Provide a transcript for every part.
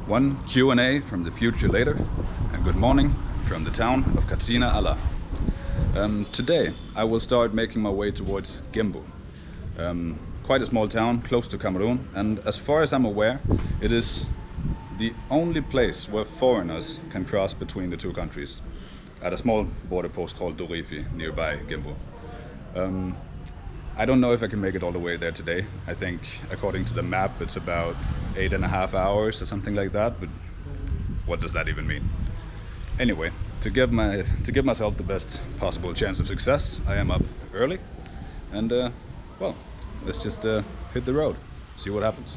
One Q&A from the future later, and good morning from the town of Katsina Ala. Today I will start making my way towards Gembu. Quite a small town close to Cameroon, and as far as I'm aware, it is the only place where foreigners can cross between the two countries at a small border post called Dorofi nearby Gembu. I don't know if I can make it all the way there today. I think according to the map it's about 8.5 hours or something like that, but what does that even mean? Anyway, to give myself the best possible chance of success, I am up early and well, let's just hit the road, see what happens.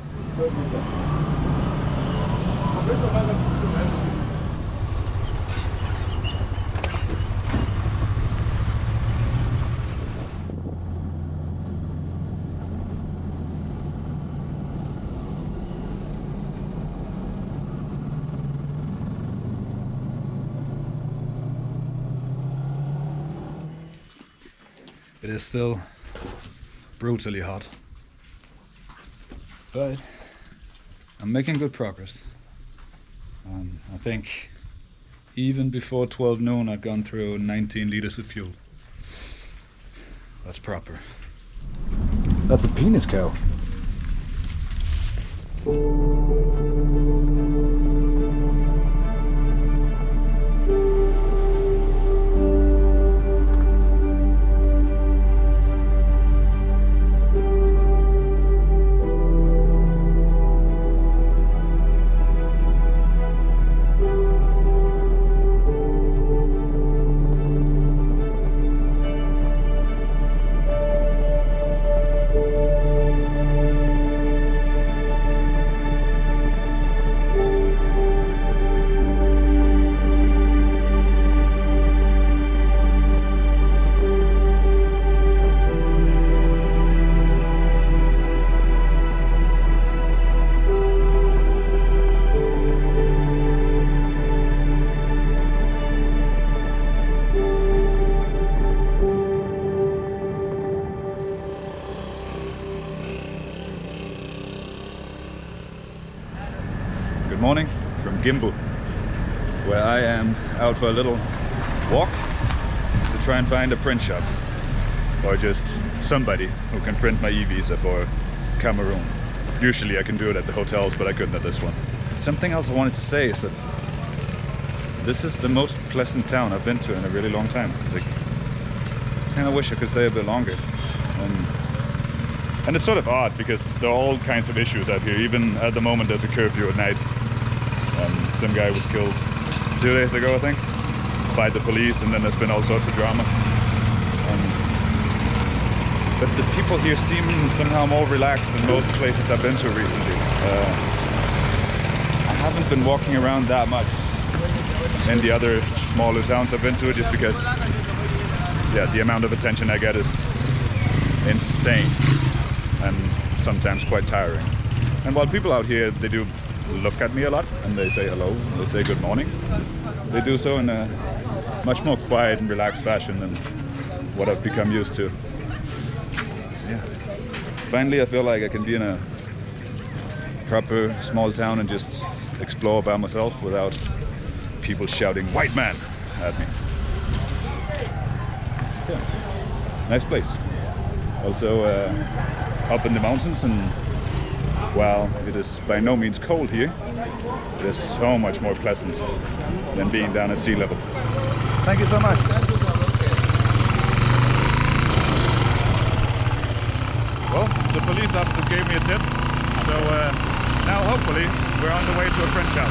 It is still brutally hot, but I'm making good progress. I think even before 12 noon I've gone through 19 liters of fuel. That's proper. That's a penis cow. Good morning from Gembu, where I am out for a little walk to try and find a print shop or just somebody who can print my e-visa for Cameroon. Usually I can do it at the hotels, but I couldn't at this one. Something else I wanted to say is that this is the most pleasant town I've been to in a really long time. Like, I kind of wish I could stay a bit longer. And it's sort of odd because there are all kinds of issues out here. Even at the moment there's a curfew at night. Some guy was killed 2 days ago, I think, by the police, and then there's been all sorts of drama. But the people here seem somehow more relaxed than most places I've been to recently. I haven't been walking around that much in the other smaller towns I've been to, just because, yeah, the amount of attention I get is insane and sometimes quite tiring. And while people out here, they do look at me a lot and they say hello, they say good morning, they do so in a much more quiet and relaxed fashion than what I've become used to. So, yeah. Finally I feel like I can be in a proper small town and just explore by myself without people shouting "white man" at me. Yeah. Nice place. Also up in the mountains, and while it is by no means cold here, it is so much more pleasant than being down at sea level. Thank you so much. Well, the police officers gave me a tip, so now hopefully we're on the way to a print shop.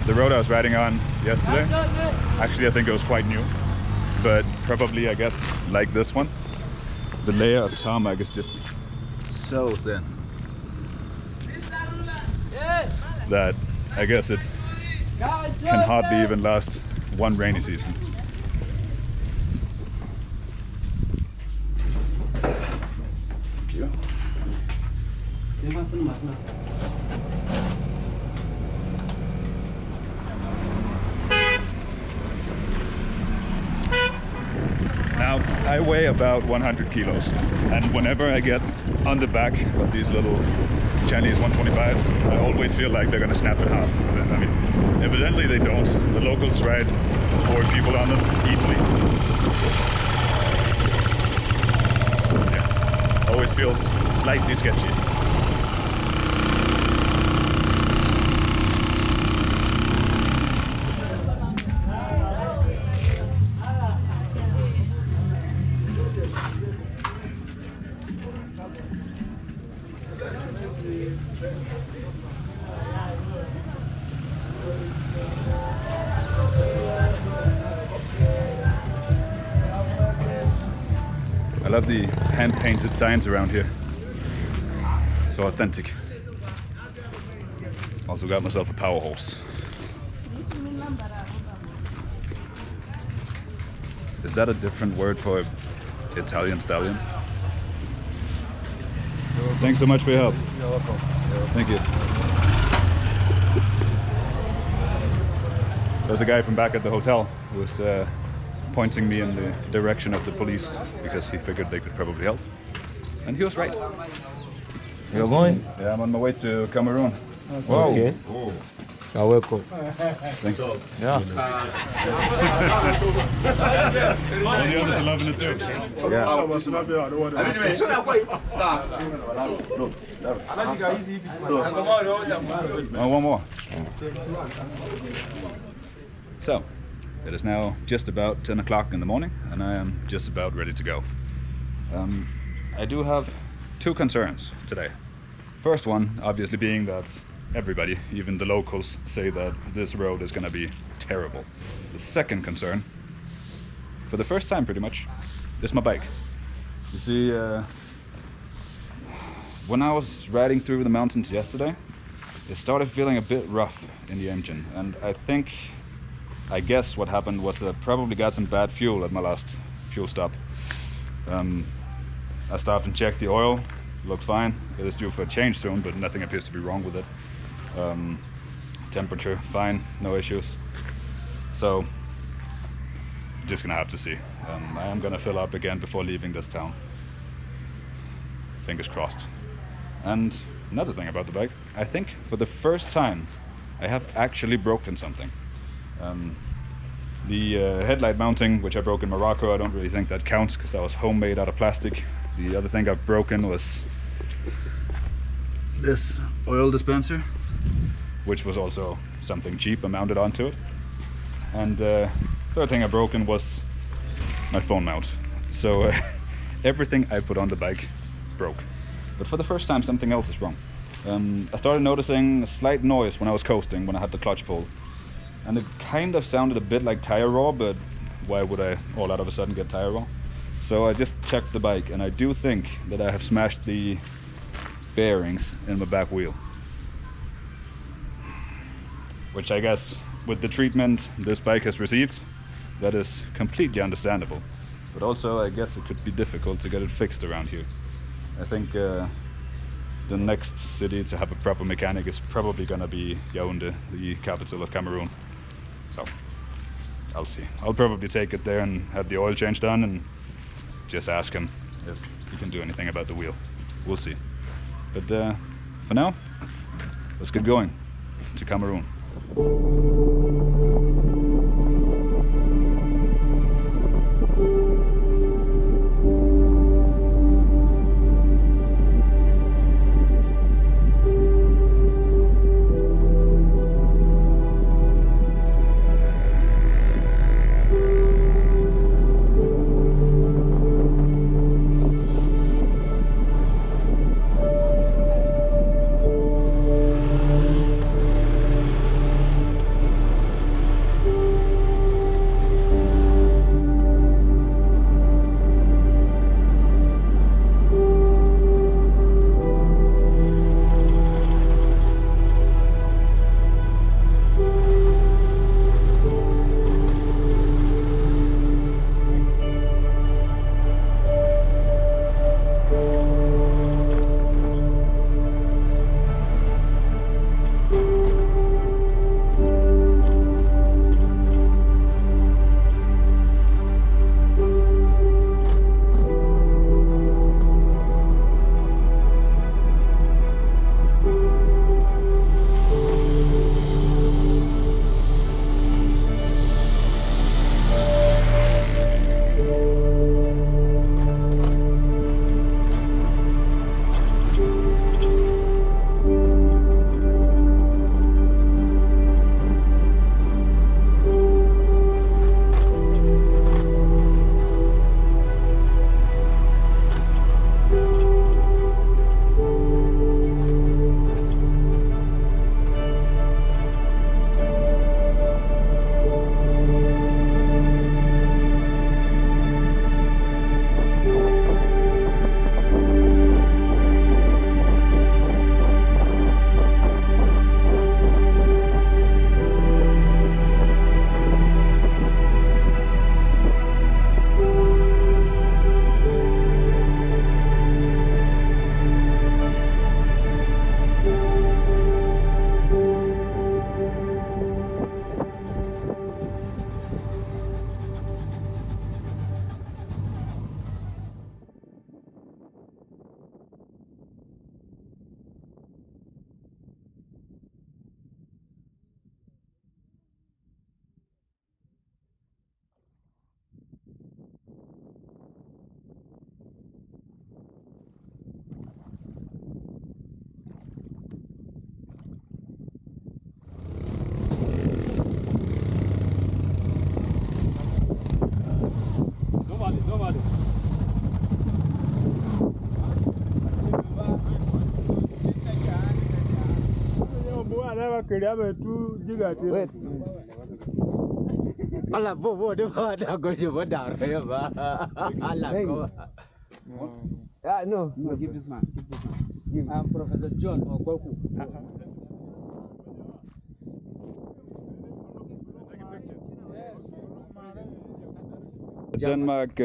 The road I was riding on yesterday, actually I think it was quite new, but probably, I guess, like this one, the layer of tarmac is just so thin that I guess it can hardly even last one rainy season. Thank you. Now, I weigh about 100 kilos, and whenever I get on the back of these little Chinese 125s, I always feel like they're gonna snap in half. I mean, evidently they don't. The locals ride 4 people on them easily. Yeah, always feels slightly sketchy. I love the hand-painted signs around here. So authentic. Also got myself a power horse. Is that a different word for Italian stallion? Thanks so much for your help. You're welcome. Thank you. There's a guy from back at the hotel who was pointing me in the direction of the police because he figured they could probably help. And he was right. You're going? Yeah, I'm on my way to Cameroon. Wow. Okay. Oh. You're welcome. Thanks. Yeah. All the others are loving it too. Yeah. Oh, one more. So, it is now just about 10 o'clock in the morning, and I am just about ready to go. I do have 2 concerns today. First one, obviously, being that everybody, even the locals, say that this road is going to be terrible. The second concern, for the first time pretty much, is my bike. You see, when I was riding through the mountains yesterday, it started feeling a bit rough in the engine, and I guess what happened was that I probably got some bad fuel at my last fuel stop. I stopped and checked the oil, looked fine. It is due for a change soon, but nothing appears to be wrong with it. Temperature, fine, no issues. So, just gonna have to see. I am gonna fill up again before leaving this town. Fingers crossed. And another thing about the bike, I think for the first time I have actually broken something. The headlight mounting, which I broke in Morocco, I don't really think that counts because that was homemade out of plastic. The other thing I've broken was this oil dispenser, which was also something cheap and mounted onto it. And third thing I broken was my phone mount. So everything I put on the bike broke. But for the first time something else is wrong. I started noticing a slight noise when I was coasting, when I had the clutch pulled. And it kind of sounded a bit like tire raw, but why would I all out of a sudden get tire raw? So I just checked the bike, and I do think that I have smashed the bearings in my back wheel. Which I guess, with the treatment this bike has received, that is completely understandable. But also, I guess it could be difficult to get it fixed around here. I think the next city to have a proper mechanic is probably gonna be Yaoundé, the capital of Cameroon. So, I'll see. I'll probably take it there and have the oil change done and just ask him if he can do anything about the wheel. We'll see. But for now, let's get going to Cameroon. Wait. Allah bobo de ba da goje ba da raya ba. Allah go. No. Give this man. I'm Professor John Ogoku. Denmark,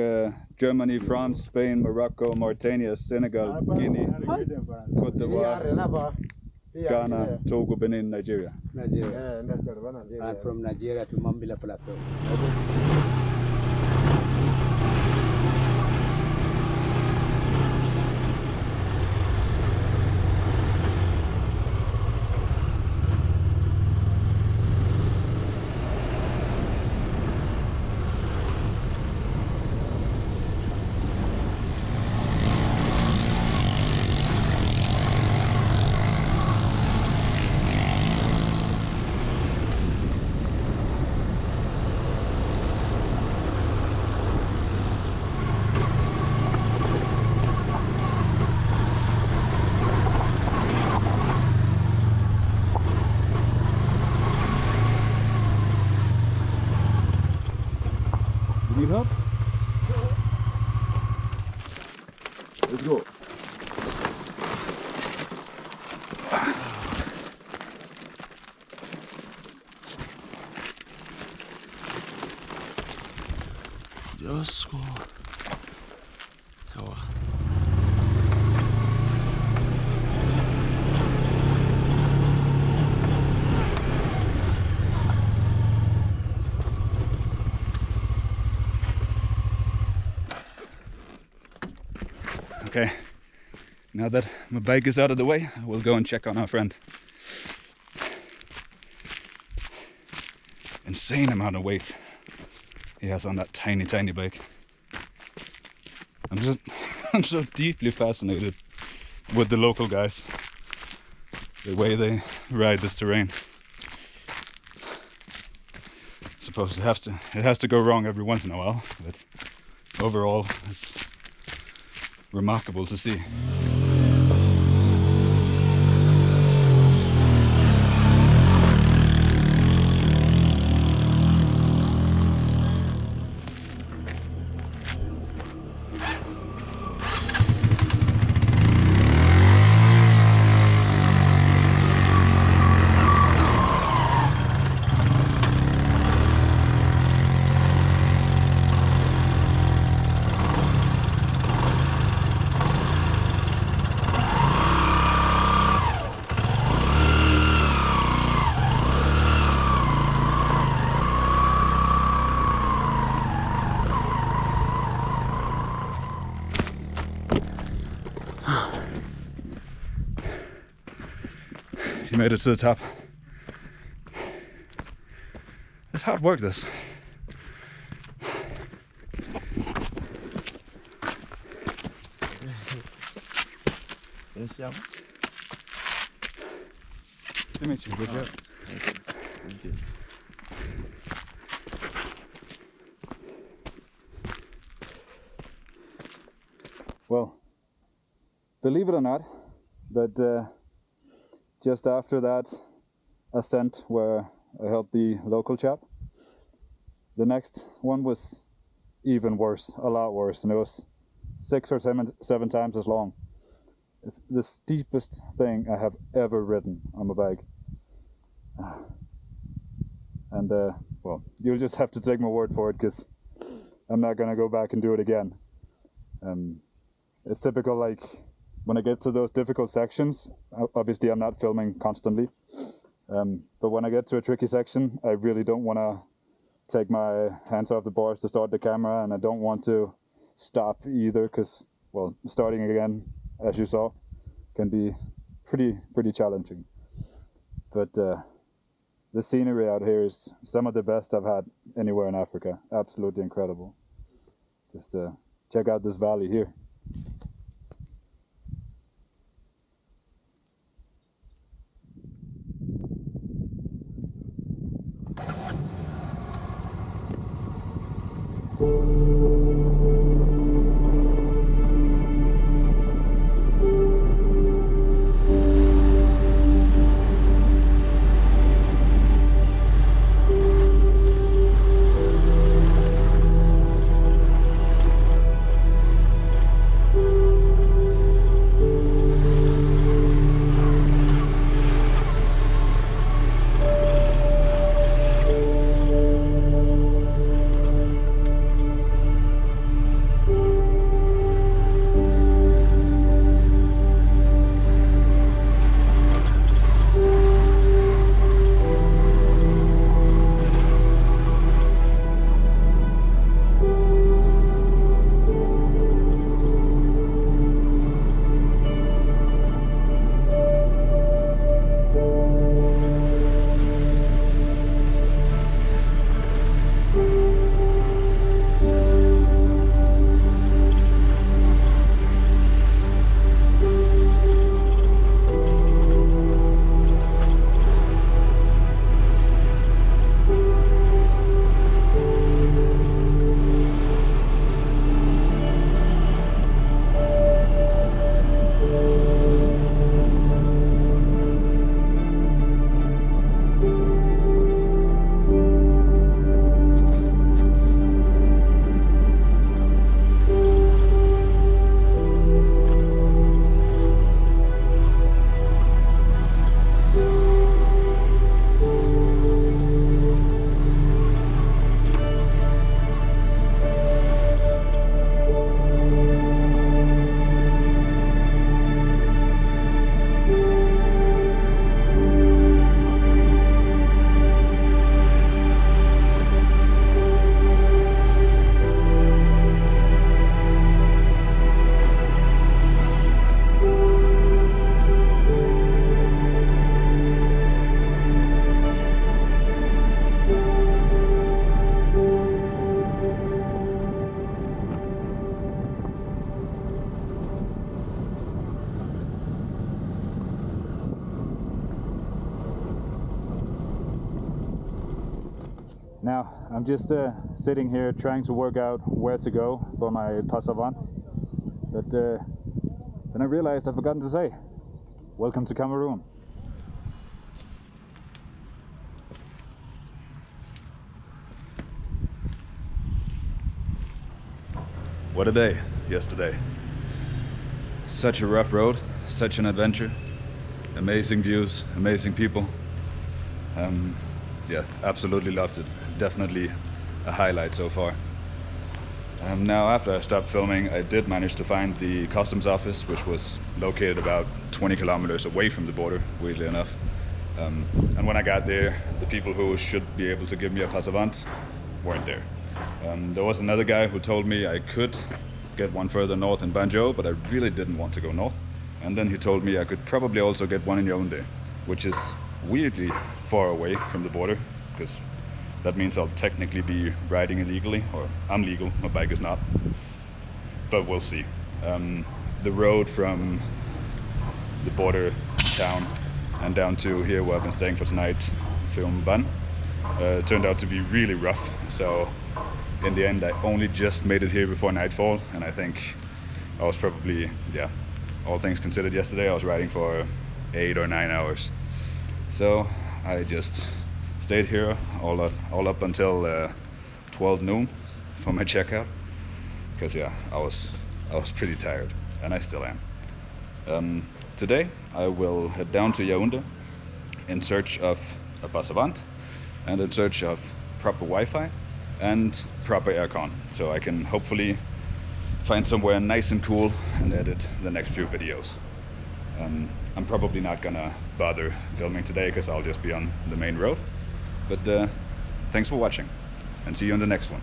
Germany, France, Spain, Morocco, Mauritania, Senegal, Guinea, Cote d'Ivoire, Ghana, Togo, Benin, Nigeria. Nigeria. I'm from Nigeria to Mambila Plateau. Need help? Let's go. Just go. Okay, now that my bike is out of the way, we'll go and check on our friend. Insane amount of weight he has on that tiny bike. I'm so deeply fascinated with the local guys, the way they ride this terrain. Suppose it has to go wrong every once in a while, but overall it's remarkable to see. You made it to the top. It's hard work, this. Yes, yeah. Nice to meet you. Good job. Thank you. Well, believe it or not, but just after that ascent where I helped the local chap, the next one was even worse, a lot worse, and it was 6 or 7 times as long. It's the steepest thing I have ever ridden on my bike. And well, you'll just have to take my word for it, because I'm not gonna go back and do it again. It's typical, like, when I get to those difficult sections, obviously I'm not filming constantly, but when I get to a tricky section, I really don't want to take my hands off the bars to start the camera, and I don't want to stop either, because, well, starting again, as you saw, can be pretty challenging. But the scenery out here is some of the best I've had anywhere in Africa. Absolutely incredible. Just check out this valley here. Now I'm just sitting here trying to work out where to go for my pas avant, but then I realized I've forgotten to say, welcome to Cameroon. What a day yesterday. Such a rough road, such an adventure, amazing views, amazing people. Yeah, absolutely loved it. Definitely a highlight so far. Now after I stopped filming, I did manage to find the customs office, which was located about 20 kilometers away from the border, weirdly enough. And when I got there, the people who should be able to give me a pass avant weren't there. There was another guy who told me I could get one further north in Banjo, but I really didn't want to go north. And then he told me I could probably also get one in Yaoundé, which is weirdly far away from the border, because that means I'll technically be riding illegally, or I'm legal, my bike is not. But we'll see. The road from the border town and down to here where I've been staying for tonight, Ban, turned out to be really rough. So in the end I only just made it here before nightfall, and I think I was probably, yeah, all things considered yesterday, I was riding for 8 or 9 hours. So I just stayed here all up until 12 noon for my checkout, because yeah, I was pretty tired, and I still am. Today I will head down to Yaoundé in search of a pass avant and in search of proper Wi-Fi and proper aircon, so I can hopefully find somewhere nice and cool and edit the next few videos. I'm probably not gonna bother filming today because I'll just be on the main road, but thanks for watching and see you on the next one.